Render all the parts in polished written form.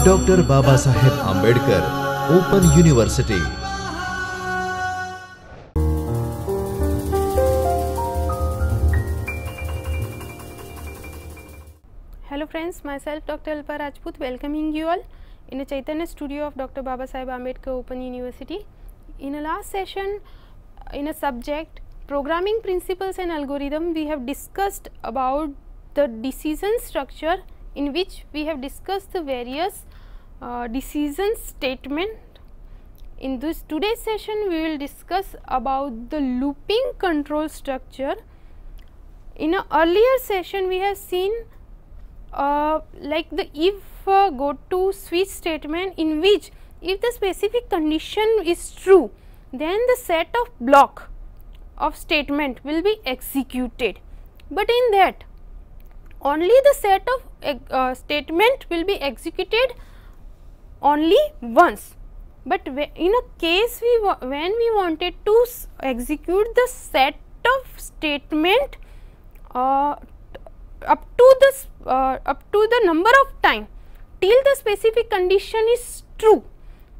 Dr. Babasaheb Ambedkar Open University. Hello friends, myself Dr. Alpa Rajput welcoming you all in a Chaitanya studio of Dr. Babasaheb Ambedkar Open University. In a last session, in a subject programming principles and algorithm, we have discussed about the decision structure, in which we have discussed the various decision statement. In this today's session, we will discuss about the looping control structure. In an earlier session, we have seen like the if go to switch statement, in which if the specific condition is true, then the set of block of statement will be executed, but in that only the set of statement will be executed only once. But in a case when we wanted to execute the set of statement up to the number of time till the specific condition is true,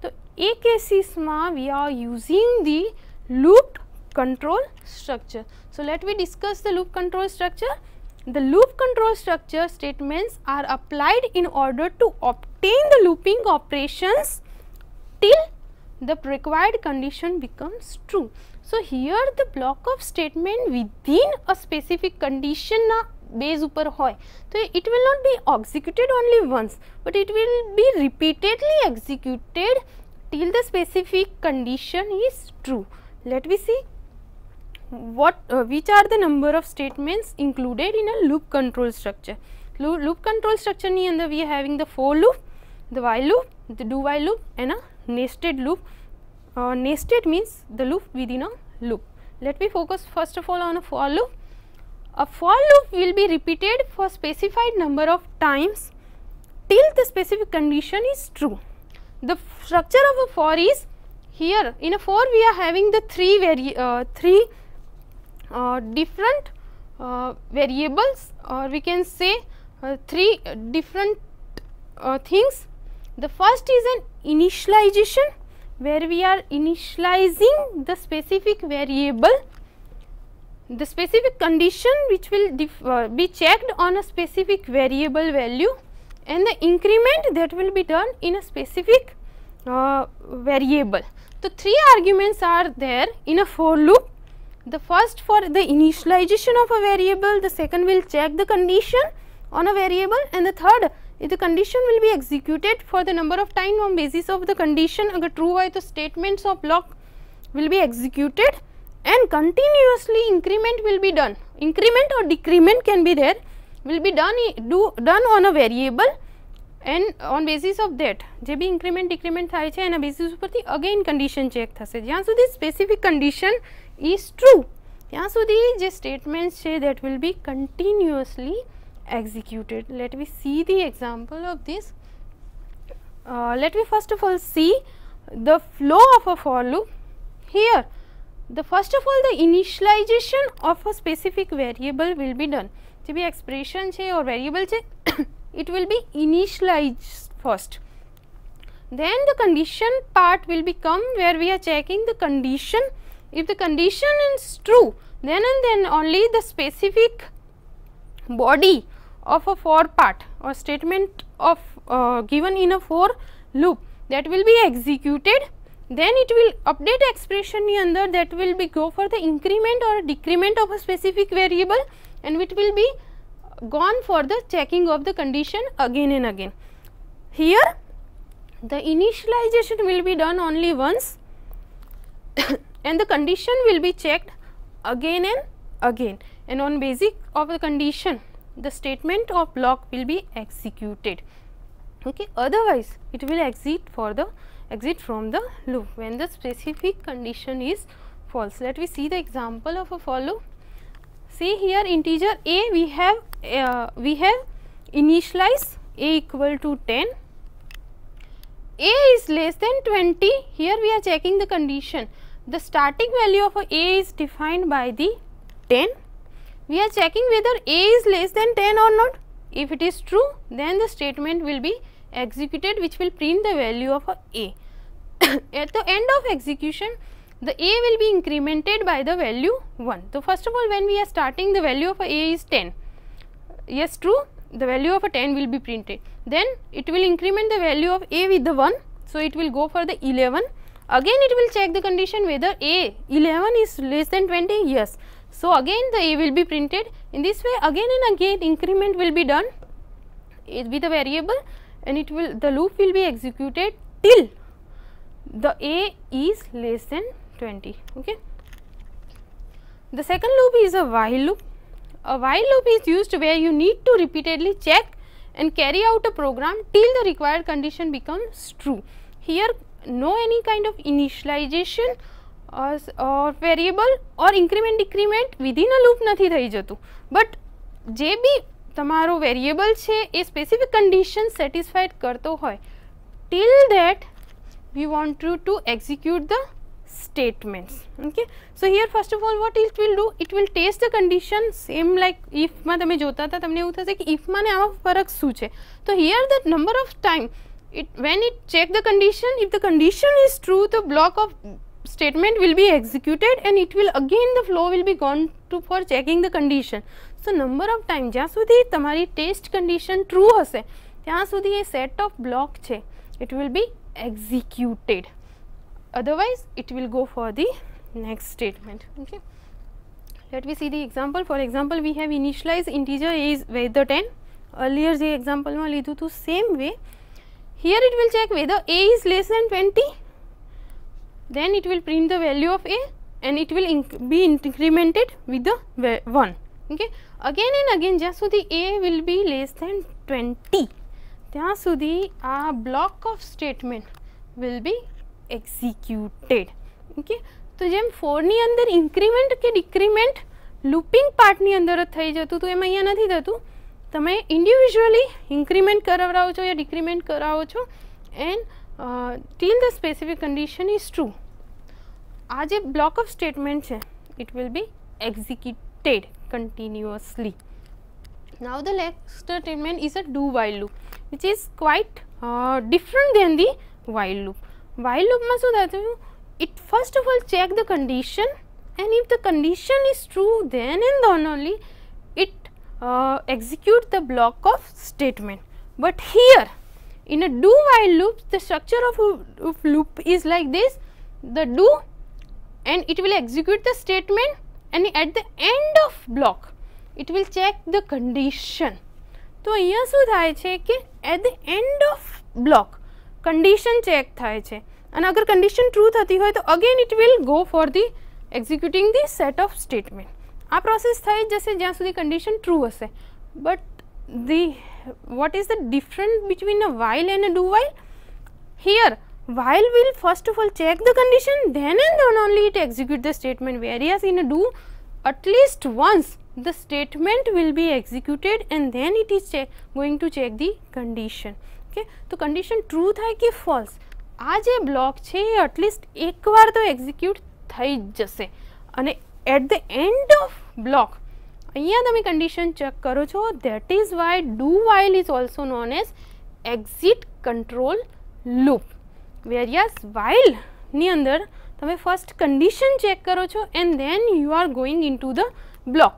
so a cases ma we are using the loop control structure. So let me discuss the loop control structure. The loop control structure statements are applied in order to obtain the looping operations till the required condition becomes true. So here the block of statement within a specific condition na base upar hoy, so it will not be executed only once, but it will be repeatedly executed till the specific condition is true. Let me see which are the number of statements included in a loop control structure. Loop control structure ni andar we are having the for loop, the while loop, the do while loop and a nested loop. Nested means the loop within a loop. Let me focus first of all on a for loop. A for loop will be repeated for specified number of times till the specific condition is true. The structure of a for is, here in a for we are having the three different variables, or we can say three different things. The first is an initialization, where we are initializing the specific variable, the specific condition which will be checked on a specific variable value, and the increment that will be done in a specific variable. So three arguments are there in a for loop. The first for the initialization of a variable, the second will check the condition on a variable, and the third if the condition will be executed for the number of time on basis of the condition. Agar true hai to statements of block will be executed, and continuously increment will be done. Increment or decrement can be there, will be done on a variable, and on basis of that je bhi increment decrement થાય છે એના basis ઉપરથી again condition check થશે. જ્યાં સુધી specific condition is true, ત્યાં સુધી જે statements છે that will be continuously executed. Let me see the example of this. Let me first of all see the flow of a for loop. Here the first of all the initialization of a specific variable will be done. જે બી expression છે or variable છે it will be initialized first. Then the condition part will become where we are checking the condition. If the condition is true, then and then only the specific body of a for part or statement of given in a for loop that will be executed. Then it will update expression ni andar that will be go for the increment or decrement of a specific variable, and it will be gone for the checking of the condition again and again. Here the initialization will be done only once and the condition will be checked again and again, and on basis of the condition the statement of block will be executed. Okay, otherwise it will exit from the loop when the specific condition is false. Let me see the example of a for loop. See here, integer a we have initialize a equal to 10, a is less than 20. Here we are checking the condition. The starting value of a is defined by the 10. We are checking whether a is less than 10 or not. If it is true, then the statement will be executed which will print the value of a. At the end of execution, the a will be incremented by the value 1. So first of all, when we are starting, the value of a is 10. Yes, true, the value of a 10 will be printed. Then it will increment the value of a with the 1. So it will go for the 11. Again it will check the condition whether a 11 is less than 20. Yes. So again the a will be printed. In this way, again and again increment will be done with a variable, and it will, the loop will be executed till the a is less than 20. Okay. The second loop is a while loop. A while loop is used where you need to repeatedly check and carry out a program till the required condition becomes true. Here no any kind of initialization or variable or increment decrement within a loop નથી થઈ જતું, but જે બી તમારો variable છે એ specific condition satisfied કરતો હોય, till that we want to execute the statements. Okay. So here first of all what it will do, it will test the condition, same like if માં તમે જોતા હતા તમને એવું થશે કે if માં ને આમાં ફરક શું છે. So here the number of time when it check the condition, if the condition is true, the block of statement will be executed and it will again the flow will be gone to for checking the condition. So number of time જ્યાં સુધી તમારી test condition true હશે ત્યાં સુધી એ set of block છે it will be executed, otherwise it will go for the next statement. Okay. Let me see the example. For example, we have initialized integer a is whether 10. Earlier the example માં લીધું હતું, same way here it will check whether a is less than 20, then it will print the value of a and it will be incremented with the 1. Okay. Again and again જ્યાં સુધી a will be less than 20 ત્યાં સુધી આ block of statement will be executed. Okay. તો જેમ 4 ની અંદર increment કે decrement looping part ની અંદર જ થઈ જતું તો એમાં અહીંયા નથી થતું, તમે ઇન્ડિવિજ્યુઅલી ઇન્ક્રીમેન્ટ કરાવો છો યા ડિક્રીમેન્ટ કરાવો છો and till the specific condition is true. આ જે બ્લોક ઓફ સ્ટેટમેન્ટ છે it will be executed continuously. Now the next statement is a do while loop which is quite different than the while loop. While લૂપમાં શું થતું, it first of all check the condition and if the condition is true then and then only it execute the block of statement. But here in a do while loop the structure of loop is like this, the do and it will execute the statement and at the end of block it will check the condition. તો અહીંયા શું થાય છે કે at the end of block condition check થાય છે અને અગર condition true થતી હોય તો again it will go for the executing the set of statement. આ પ્રોસેસ થઈ જશે જ્યાં સુધી કન્ડિશન ટ્રુ હશે. But what is the difference between a while and a do while? Here while will first of all check the condition, then and then only it execute the statement, whereas in a do at least once the statement will be executed and then it is going to check the condition. Okay. તો condition true થાય કે false, આ જે block છે એ at least એકવાર તો execute થઈ જશે અને at the end of block અહીંયા તમે condition check કરો છો. that is why do while is also known as exit control loop, whereas while ની અંદર તમે first condition check કરો છો and then you are going into the block,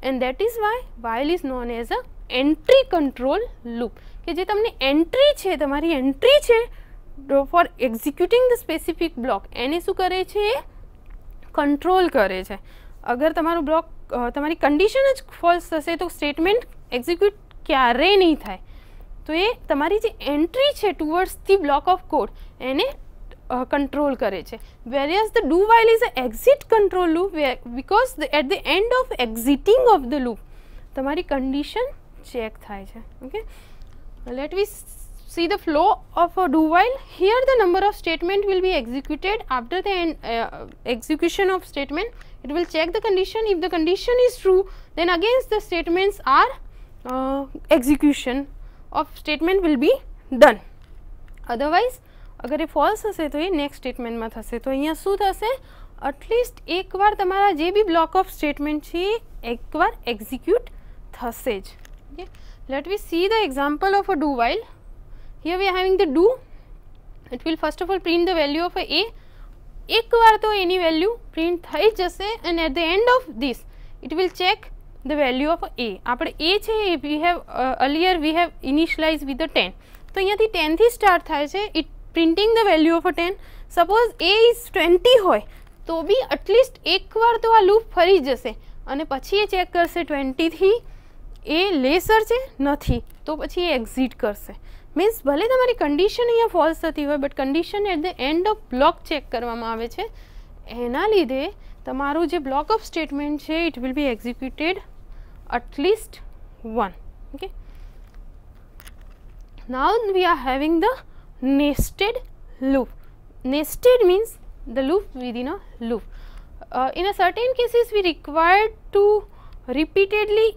and that is why while is known as a entry control loop કે જે તમને entry છે, તમારી entry છે for executing the specific block એને શું કરે છે, કંટ્રોલ કરે છે. અગર તમારું બ્લોક તમારી કન્ડિશન જ ફોલ્સ થશે તો સ્ટેટમેન્ટ એક્ઝિક્યુટ ક્યારેય નહીં થાય. તો એ તમારી જે એન્ટ્રી છે towards the block of code એને કંટ્રોલ કરે છે. Various the do while is a exit control loop because at the end of exiting of the loop તમારી કન્ડિશન ચેક થાય છે. Okay. Let we see the flow of a do while. Here the number of statement will be executed. After the execution of statement it will check the condition. If the condition is true then again the statements are execution of statement will be done, otherwise અગર એ false હશે તો એ next સ્ટેટમેન્ટમાં થશે. તો અહીંયા શું થશે, at least એકવાર તમારા જે બી બ્લોક ઓફ સ્ટેટમેન્ટ છે એકવાર એક્ઝિક્યુટ થશે જ. Okay. Let we see the example of a do while. here we are having the do. It will first of all print the value of a. એકવાર તો એની value print થઈ જશે and at the end of this it will check the value of a. આપણે a છે we have earlier we have initialized with the 10, તો અહીંયાથી 10 થી start થાય છે. it printing the value of a 10. suppose a is 20 હોય તો બી at least એકવાર તો આ લૂપ ફરી જશે અને પછી એ ચેક કરશે 20 થી એ લેસર છે નથી તો પછી એ એક્ઝિટ કરશે. મીન્સ ભલે તમારી કન્ડિશન અહીંયા ફોલ્સ થતી હોય but condition at the end of block check કરવામાં આવે છે. એના લીધે તમારું જે બ્લોક ઓફ સ્ટેટમેન્ટ છે it will be executed at least 1. Okay, now we are having the nested loop. Nested means the loop within a loop. In a certain cases we required to repeatedly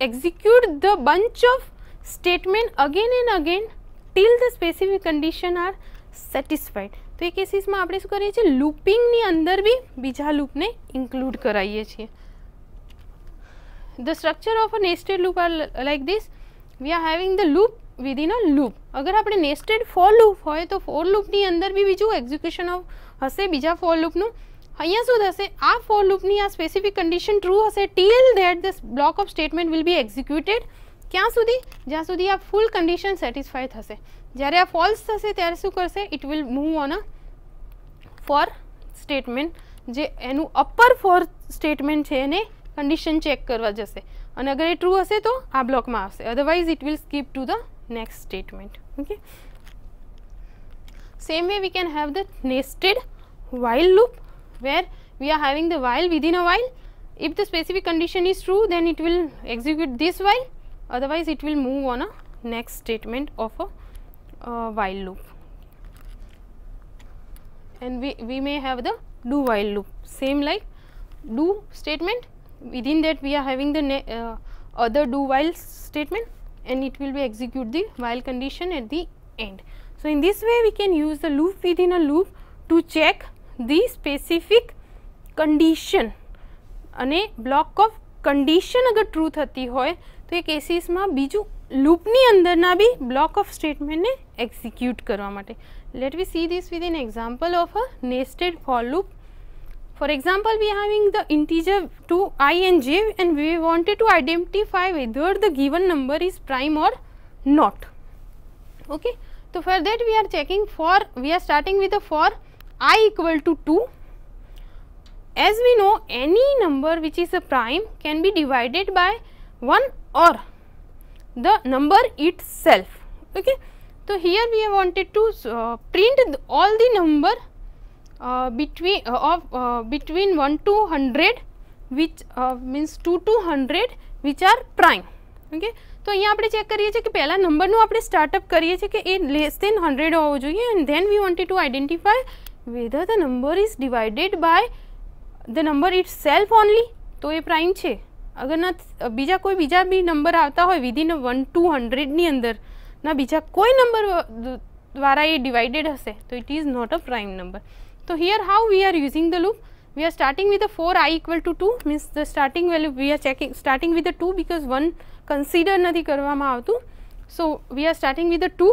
execute the bunch of statement again and again till the specific condition are satisfied. તો એ કેસીસમાં આપણે શું કરીએ છીએ લૂપિંગની અંદર બી બીજા લૂપને include કરાવીએ છીએ. The structure of a nested loop are like this. We are having the loop within a loop. અગર આપણે nested for loop હોય તો for loopની અંદર બી બીજું એક્ઝિક્યુશન હશે બીજા for loopનું. અહીંયા શું થશે આ for loopની આ સ્પેસિફિક કન્ડિશન ટ્રુ હશે till that this block of statement will be executed. ક્યાં સુધી જ્યાં સુધી આ ફૂલ કન્ડિશન સેટિસ્ફાય થશે. જ્યારે આ ફોલ્સ થશે ત્યારે શું કરશે it will move on a for statement જે એનું અપર ફોર સ્ટેટમેન્ટ છે એને કન્ડિશન ચેક કરવા જશે અને અગર એ ટ્રુ હશે તો આ બ્લોકમાં આવશે otherwise it will skip to the next statement. Okay, same way we can have the nested while loop where we are having the while within a while. If the specific condition is true then it will execute this while, otherwise it will move on a next statement of a while loop. And we may have the do while loop, same like do statement, within that we are having the other do while statement and it will be execute the while condition at the end. So in this way we can use the loop within a loop to check the specific condition. અને block of condition અગર true થતી હોય તો એ કેસીસમાં બીજું લૂપની અંદરના બી block of statementને execute કરવા માટે. Let me see this with an example of a nested for loop. For example, we are having the integer 2 I and j and we wanted to identify whether the given number is prime or not. Okay, so for that we are checking for, we are starting with the for I equal to 2. As we know any number which is a prime can be divided by 1 or the number itself. Okay, so here we have wanted to print all the number between 1 to 100 which means 2 to 100 which are prime. Okay, તો અહીંયા આપણે check કરીએ છીએ કે પહેલા નંબરનું આપણે startup કરીએ છીએ કે એ લેસ દેન 100 હોવો જોઈએ and then we wanted to identify whether the number is divided by the number itself only તો એ પ્રાઇમ છે. અગર ના બીજા કોઈ બીજા બી નંબર આવતા હોય વિધિન 1 to 100 ની અંદર ના બીજા કોઈ નંબર દ્વારા એ ડિવાઇડેડ હશે તો it is not a prime number. So here how we are using the loop, we are starting with the 4 I equal to 2 means the starting value we are checking starting with the 2 because 1 consider નથી કરવામાં આવતું. So we are starting with the 2.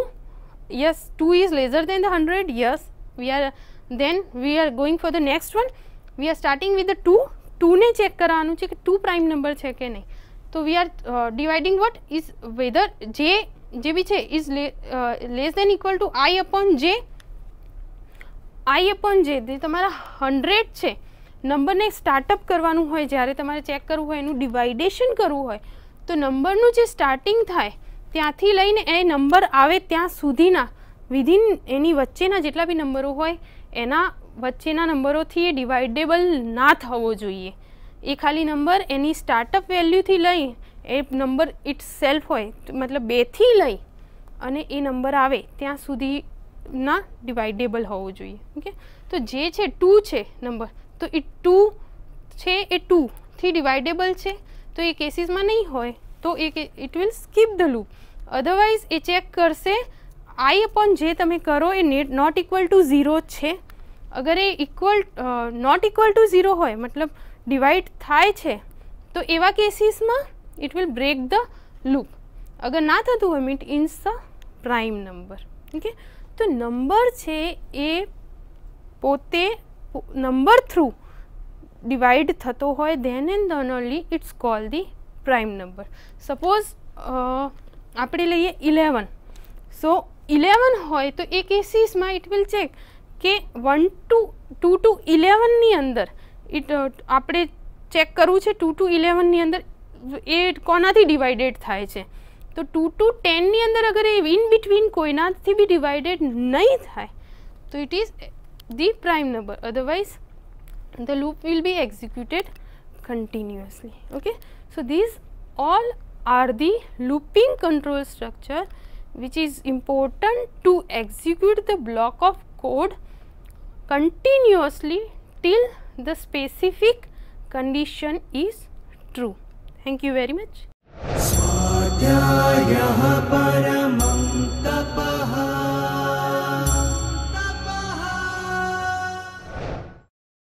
Yes, 2 is lesser than the 100. Yes, we are then we are going for the next one. We are starting with the 2. 2 ને check કરવાનું છે કે 2 prime number છે કે નહીં. તો we are dividing what is whether j જે બી છે is less than equal to I upon j. I upon j જે તમારા 100 છે નંબરને સ્ટાર્ટઅપ કરવાનું હોય જ્યારે તમારે ચેક કરવું હોય એનું ડિવાઇડેશન કરવું હોય તો નંબરનું જે સ્ટાર્ટિંગ થાય ત્યાંથી લઈને એ નંબર આવે ત્યાં સુધીના વિધિન એની વચ્ચેના જેટલા બી નંબરો હોય એના વચ્ચેના નંબરોથી એ ડિવાઇડેબલ ના થવો જોઈએ. એ ખાલી નંબર એની સ્ટાર્ટઅપ વેલ્યુથી લઈ એ નંબર ઇટ સેલ્ફ હોય મતલબ 2થી લઈ અને એ નંબર આવે ત્યાં સુધીના ડિવાઇડેબલ હોવું જોઈએ. ઓકે, તો જે છે 2 છે નંબર તો એ 2 છે એ 2 થી ડિવાઇડેબલ છે તો એ કેસીસમાં નહીં હોય તો એ it will skip the loop. Otherwise એ ચેક કરશે I upon j તમે કરો એ નોટ ઇક્વલ ટુ 0 છે. અગર એ નોટ ઇક્વલ ટુ 0 હોય મતલબ ડિવાઇડ થાય છે તો એવા કેસીસમાં it will break the loop. अगर ना थतुं होय मीट इन्स द प्राइम नंबर. ओके, तो नंबर छे ए पोते नंबर थ्रू डिवाइड थतो होय then and then only it's called the prime number. Suppose આપણે લઈએ 11. સો 11 હોય તો એ કેસીસમાં ઇટ વિલ ચેક કે 1 to 2 to 11 ની અંદર આપણે ચેક કરવું છે 2 to 11 ની અંદર એ કોનાથી ડિવાઇડેડ થાય છે. તો 2 to 10 ની અંદર અગર એ ઇન બિટવીન કોઈનાથી બી ડિવાઇડેડ નહીં થાય તો it is the prime number. Otherwise the loop will be executed continuously. Okay, so these all are the looping control structure which is important to execute the block of code continuously till the specific condition is true. Thank you very much.